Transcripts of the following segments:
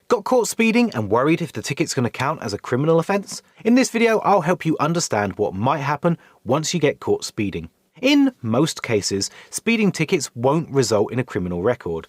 Got caught speeding and worried if the ticket's going to count as a criminal offence? In this video, I'll help you understand what might happen once you get caught speeding. In most cases, speeding tickets won't result in a criminal record.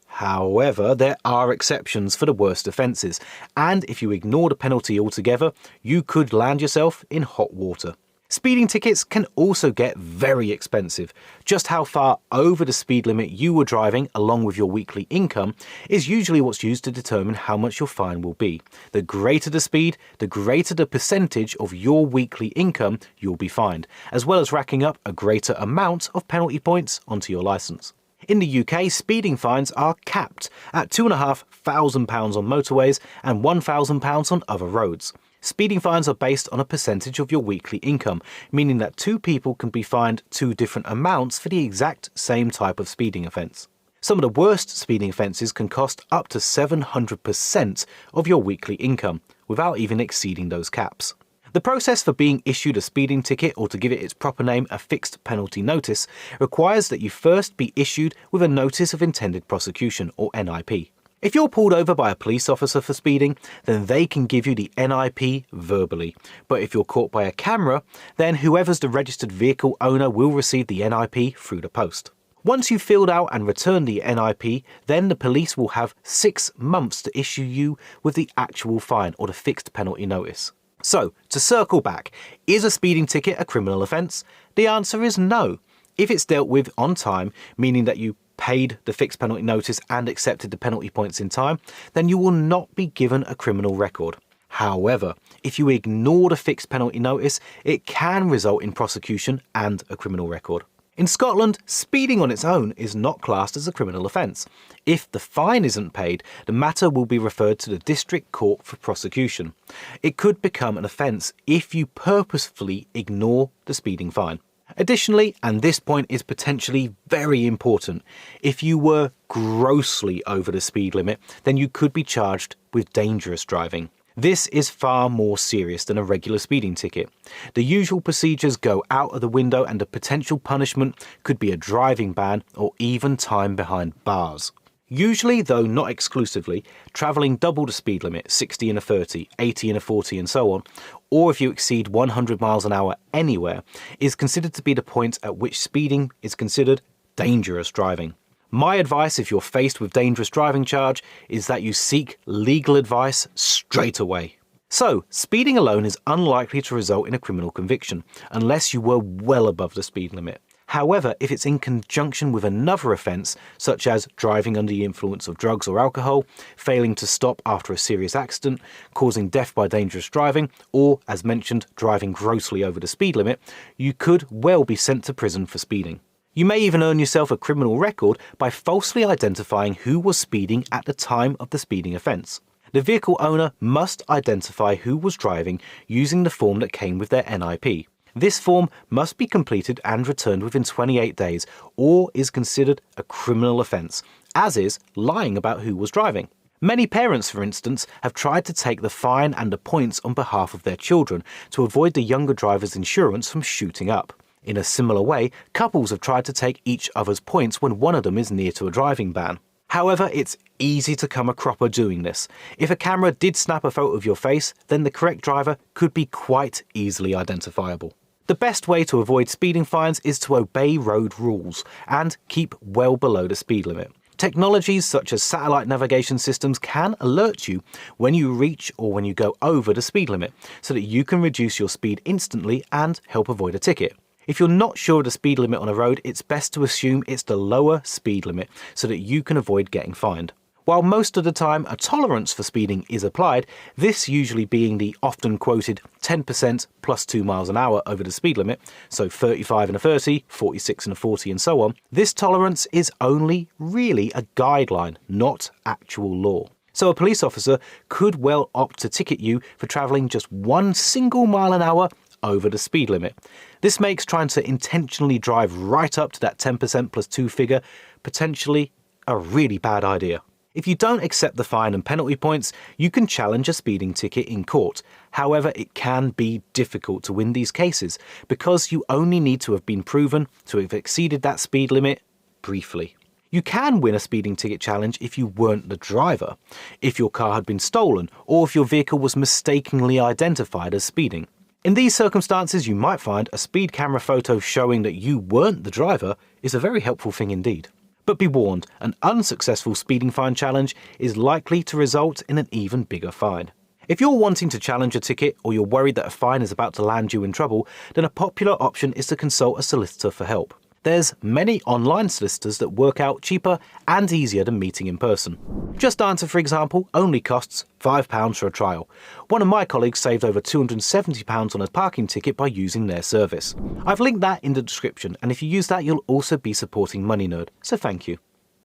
However, there are exceptions for the worst offences, and if you ignore the penalty altogether, you could land yourself in hot water. Speeding tickets can also get very expensive. Just how far over the speed limit you were driving along with your weekly income is usually what's used to determine how much your fine will be. The greater the speed, the greater the percentage of your weekly income you'll be fined, as well as racking up a greater amount of penalty points onto your licence. In the UK, speeding fines are capped at £2,500 on motorways and £1,000 on other roads. Speeding fines are based on a percentage of your weekly income, meaning that two people can be fined two different amounts for the exact same type of speeding offence. Some of the worst speeding offences can cost up to 700% of your weekly income, without even exceeding those caps. The process for being issued a speeding ticket, or to give it its proper name, a fixed penalty notice, requires that you first be issued with a Notice of Intended Prosecution, or NIP. If you're pulled over by a police officer for speeding, then they can give you the NIP verbally. But if you're caught by a camera, then whoever's the registered vehicle owner will receive the NIP through the post. Once you've filled out and returned the NIP, then the police will have 6 months to issue you with the actual fine, or the fixed penalty notice. So, to circle back, is a speeding ticket a criminal offence? The answer is no. If it's dealt with on time, meaning that you paid the fixed penalty notice and accepted the penalty points in time, then you will not be given a criminal record. However, if you ignore the fixed penalty notice, it can result in prosecution and a criminal record. In Scotland, speeding on its own is not classed as a criminal offence. If the fine isn't paid, the matter will be referred to the district court for prosecution. It could become an offence if you purposefully ignore the speeding fine. Additionally, and this point is potentially very important, if you were grossly over the speed limit, then you could be charged with dangerous driving. This is far more serious than a regular speeding ticket. The usual procedures go out of the window, and the potential punishment could be a driving ban or even time behind bars. Usually, though not exclusively, travelling double the speed limit, 60 in a 30, 80 in a 40 and so on, or if you exceed 100 miles an hour anywhere, is considered to be the point at which speeding is considered dangerous driving. My advice if you're faced with dangerous driving charge is that you seek legal advice straight away. So, speeding alone is unlikely to result in a criminal conviction, unless you were well above the speed limit. However, if it's in conjunction with another offence, such as driving under the influence of drugs or alcohol, failing to stop after a serious accident, causing death by dangerous driving, or, as mentioned, driving grossly over the speed limit, you could well be sent to prison for speeding. You may even earn yourself a criminal record by falsely identifying who was speeding at the time of the speeding offence. The vehicle owner must identify who was driving using the form that came with their NIP. This form must be completed and returned within 28 days, or is considered a criminal offence, as is lying about who was driving. Many parents, for instance, have tried to take the fine and the points on behalf of their children to avoid the younger driver's insurance from shooting up. In a similar way, couples have tried to take each other's points when one of them is near to a driving ban. However, it's easy to come a cropper doing this. If a camera did snap a photo of your face, then the correct driver could be quite easily identifiable. The best way to avoid speeding fines is to obey road rules and keep well below the speed limit. Technologies such as satellite navigation systems can alert you when you reach or when you go over the speed limit, so that you can reduce your speed instantly and help avoid a ticket. If you're not sure of the speed limit on a road, it's best to assume it's the lower speed limit so that you can avoid getting fined. While most of the time a tolerance for speeding is applied, this usually being the often quoted 10% plus 2 miles an hour over the speed limit, so 35 in a 30, 46 in a 40 and so on, this tolerance is only really a guideline, not actual law. So a police officer could well opt to ticket you for travelling just 1 single mile an hour over the speed limit. This makes trying to intentionally drive right up to that 10% plus 2 figure potentially a really bad idea. If you don't accept the fine and penalty points, you can challenge a speeding ticket in court. However, it can be difficult to win these cases because you only need to have been proven to have exceeded that speed limit briefly. You can win a speeding ticket challenge if you weren't the driver, if your car had been stolen, or if your vehicle was mistakenly identified as speeding. In these circumstances, you might find a speed camera photo showing that you weren't the driver is a very helpful thing indeed. But be warned, an unsuccessful speeding fine challenge is likely to result in an even bigger fine. If you're wanting to challenge a ticket or you're worried that a fine is about to land you in trouble, then a popular option is to consult a solicitor for help. There's many online solicitors that work out cheaper and easier than meeting in person. JustAnswer, for example, only costs £5 for a trial. One of my colleagues saved over £270 on a parking ticket by using their service. I've linked that in the description, and if you use that, you'll also be supporting Money Nerd, so thank you.